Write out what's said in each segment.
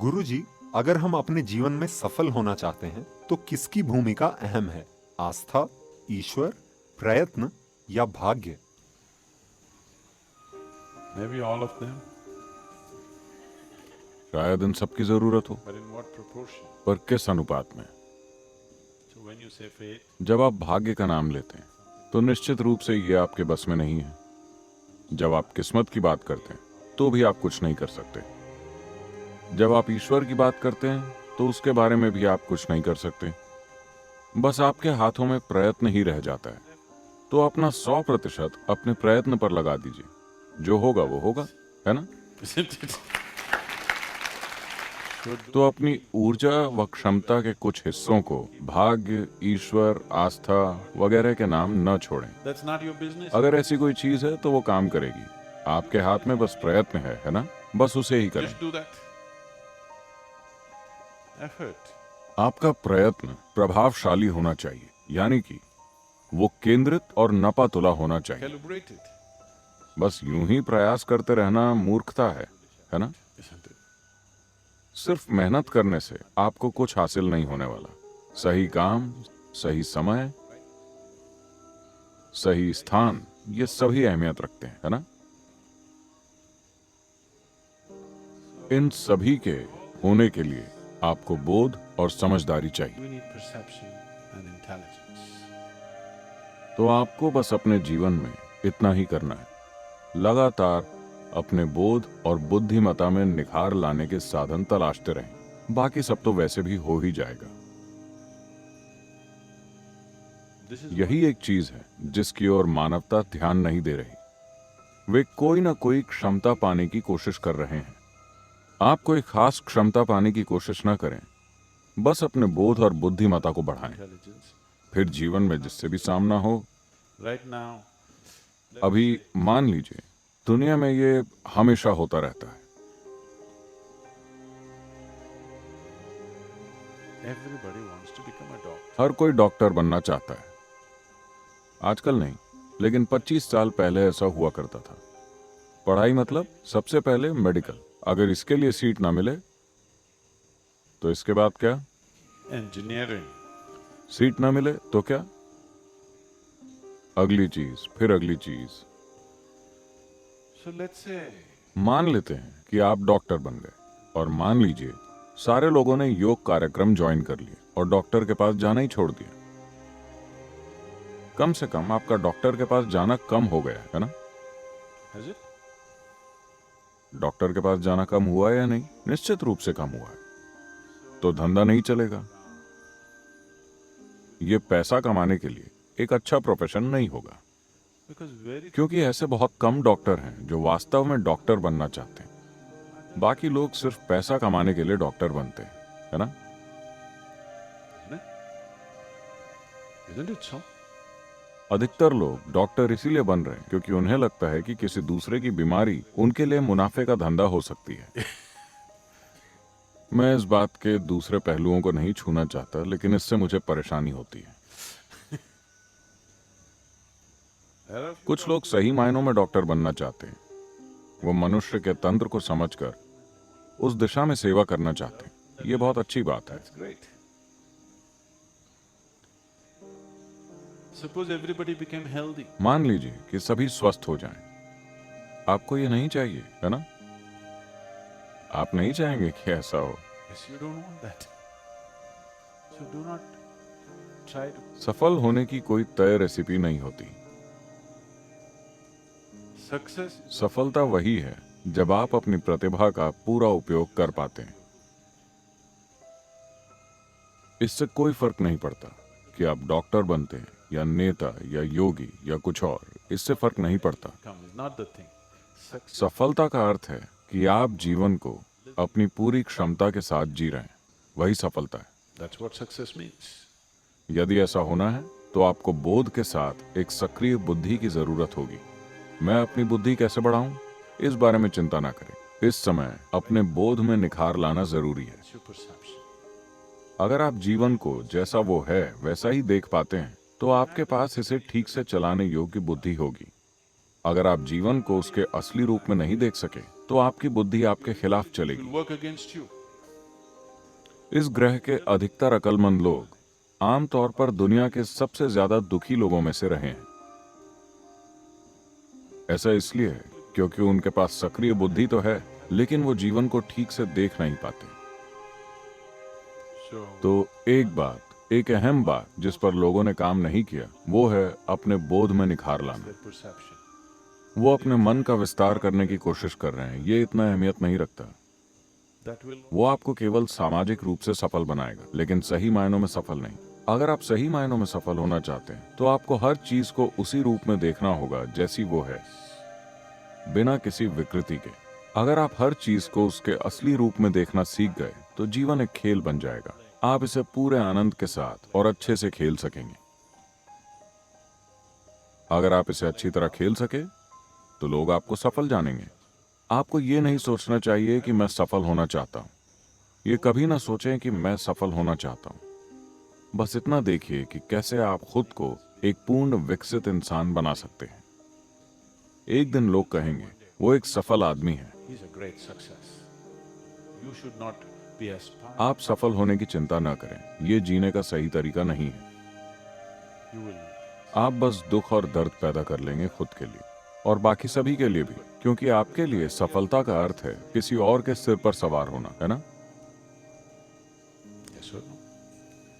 गुरुजी, अगर हम अपने जीवन में सफल होना चाहते हैं तो किसकी भूमिका अहम है? आस्था, ईश्वर, प्रयत्न या भाग्य? Maybe all of them, शायद इन सब की जरूरत हो, but in what proportion? पर किस अनुपात में? So when you say faith, जब आप भाग्य का नाम लेते हैं तो निश्चित रूप से ये आपके बस में नहीं है। जब आप किस्मत की बात करते हैं तो भी आप कुछ नहीं कर सकते। जब आप ईश्वर की बात करते हैं तो उसके बारे में भी आप कुछ नहीं कर सकते। बस आपके हाथों में प्रयत्न ही रह जाता है। तो अपना 100% अपने प्रयत्न पर लगा दीजिए, जो होगा वो होगा, है ना? isn't it? तो अपनी ऊर्जा व क्षमता के कुछ हिस्सों को भाग्य, ईश्वर, आस्था वगैरह के नाम न छोड़ें। That's not your business. अगर ऐसी कोई चीज है तो वो काम करेगी। आपके हाथ में बस प्रयत्न है ना? बस उसे ही करें। Just do that. Effort. आपका प्रयत्न प्रभावशाली होना चाहिए, यानी कि वो केंद्रित और नपातुला होना चाहिए। Calibrate it. बस यूं ही प्रयास करते रहना मूर्खता है ना? Isn't it? सिर्फ मेहनत करने से आपको कुछ हासिल नहीं होने वाला। सही काम, सही समय, सही स्थान, ये सभी अहमियत रखते हैं, है ना? इन सभी के होने के लिए आपको बोध और समझदारी चाहिए। We need perception and intelligence. तो आपको बस अपने जीवन में इतना ही करना है। लगातार अपने बोध और बुद्धिमत्ता में निखार लाने के साधन तलाशते रहें। बाकी सब तो वैसे भी हो ही जाएगा। This is यही एक चीज है जिसकी ओर मानवता ध्यान नहीं दे रही। वे कोई ना कोई क्षमता पाने की कोशिश कर रहे हैं। आप कोई खास क्षमता पाने की कोशिश ना करें, बस अपने बोध और बुद्धिमत्ता को बढ़ाएं। intelligence. फिर जीवन में जिससे भी सामना हो। Right now, अभी मान लीजिए दुनिया में ये हमेशा होता रहता है। everybody wants to become a doctor. हर कोई डॉक्टर बनना चाहता है। आजकल नहीं, लेकिन 25 साल पहले ऐसा हुआ करता था। पढ़ाई मतलब सबसे पहले मेडिकल। अगर इसके लिए सीट ना मिले तो इसके बाद क्या? Engineering. सीट ना मिले तो क्या? अगली चीज, फिर अगली चीज। So let's say मान लेते हैं कि आप डॉक्टर बन गए, और मान लीजिए सारे लोगों ने योग कार्यक्रम ज्वाइन कर लिए और डॉक्टर के पास जाना ही छोड़ दिया। कम से कम आपका डॉक्टर के पास जाना कम हो गया, है ना? has it? डॉक्टर के पास जाना कम हुआ या नहीं? निश्चित रूप से कम हुआ है। तो धंधा नहीं चलेगा। ये पैसा कमाने के लिए एक अच्छा प्रोफेशन नहीं होगा, Because very क्योंकि ऐसे बहुत कम डॉक्टर हैं जो वास्तव में डॉक्टर बनना चाहते हैं। बाकी लोग सिर्फ पैसा कमाने के लिए डॉक्टर बनते हैं, है ना? isn't it so? अधिकतर लोग डॉक्टर इसीलिए बन रहे हैं क्योंकि उन्हें लगता है कि किसी दूसरे की बीमारी उनके लिए मुनाफे का धंधा हो सकती है। मैं इस बात के दूसरे पहलुओं को नहीं छूना चाहता, लेकिन इससे मुझे परेशानी होती है। There are कुछ लोग सही मायनों में डॉक्टर बनना चाहते हैं। वो मनुष्य के तंत्र को समझकर उस दिशा में सेवा करना चाहते हैं। ये बहुत अच्छी बात है। That's great. Suppose everybody became healthy. मान लीजिए कि सभी स्वस्थ हो जाएं। आपको ये नहीं चाहिए, है ना? आप नहीं चाहेंगे कि ऐसा हो। Yes, you don't want that. So do not try to. सफल होने की कोई तय रेसिपी नहीं होती। Success सफलता वही है जब आप अपनी प्रतिभा का पूरा उपयोग कर पाते हैं। इससे कोई फर्क नहीं पड़ता कि आप डॉक्टर बनते हैं या नेता या योगी या कुछ और। इससे फर्क नहीं पड़ता। come is not the thing. Success. सफलता का अर्थ है कि आप जीवन को अपनी पूरी क्षमता के साथ जी रहे हैं। वही सफलता है। That's what success means. यदि ऐसा होना है तो आपको बोध के साथ एक सक्रिय बुद्धि की जरूरत होगी। मैं अपनी बुद्धि कैसे बढ़ाऊं, इस बारे में चिंता ना करें। इस समय अपने बोध में निखार लाना जरूरी है। It's your perception. अगर आप जीवन को जैसा वो है वैसा ही देख पाते हैं तो आपके पास इसे ठीक से चलाने योग्य बुद्धि होगी। अगर आप जीवन को उसके असली रूप में नहीं देख सके तो आपकी बुद्धि आपके खिलाफ It चलेगी। will work against you. इस ग्रह के अधिकतर अक्लमंद लोग आमतौर पर दुनिया के सबसे ज्यादा दुखी लोगों में से रहे हैं। ऐसा इसलिए है क्योंकि उनके पास सक्रिय बुद्धि तो है, लेकिन वो जीवन को ठीक से देख नहीं पाते। So, तो एक अहम बात जिस पर लोगों ने काम नहीं किया वो है अपने बोध में निखार लाना। their perception. वो अपने मन का विस्तार करने की कोशिश कर रहे हैं। ये इतना अहमियत नहीं रखता। That will वो आपको केवल सामाजिक रूप से सफल बनाएगा, लेकिन सही मायनों में सफल नहीं। अगर आप सही मायनों में सफल होना चाहते हैं तो आपको हर चीज को उसी रूप में देखना होगा जैसी वो है, बिना किसी विकृति के। अगर आप हर चीज को उसके असली रूप में देखना सीख गए तो जीवन एक खेल बन जाएगा। आप इसे पूरे आनंद के साथ और अच्छे से खेल सकेंगे। अगर आप इसे अच्छी तरह खेल सके तो लोग आपको सफल जानेंगे। आपको ये नहीं सोचना चाहिए कि मैं सफल होना चाहता हूं। ये कभी ना सोचें कि मैं सफल होना चाहता हूं। बस इतना देखिए कि कैसे आप खुद को एक पूर्ण विकसित इंसान बना सकते हैं। एक दिन लोग कहेंगे वो एक सफल आदमी है। he's a great success. You should not be aspiring. आप सफल होने की चिंता ना करें। ये जीने का सही तरीका नहीं है। You will आप बस दुख और दर्द पैदा कर लेंगे खुद के लिए और बाकी सभी के लिए भी, क्योंकि आपके लिए सफलता का अर्थ है किसी और के सिर पर सवार होना, है ना? yes or no.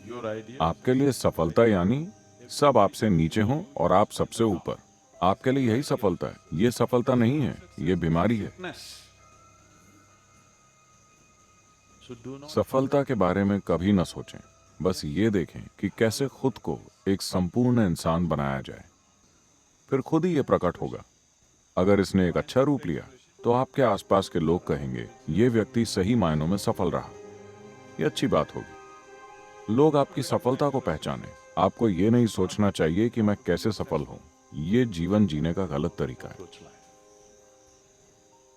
Your idea. आपके लिए सफलता यानी सब आपसे नीचे हों और आप सबसे ऊपर। आपके लिए यही सफलता है। ये सफलता नहीं है, ये बीमारी है। Fitness. So do not. सफलता के बारे में कभी न सोचें। बस ये देखें कि कैसे खुद को एक संपूर्ण इंसान बनाया जाए। फिर खुद ही ये प्रकट होगा। अगर इसने एक अच्छा रूप लिया तो आपके आसपास के लोग कहेंगे ये व्यक्ति सही मायनों में सफल रहा। ये अच्छी बात होगी। लोग आपकी सफलता को पहचाने। आपको ये नहीं सोचना चाहिए कि मैं कैसे सफल हूं। ये जीवन जीने का गलत तरीका है। Approach life.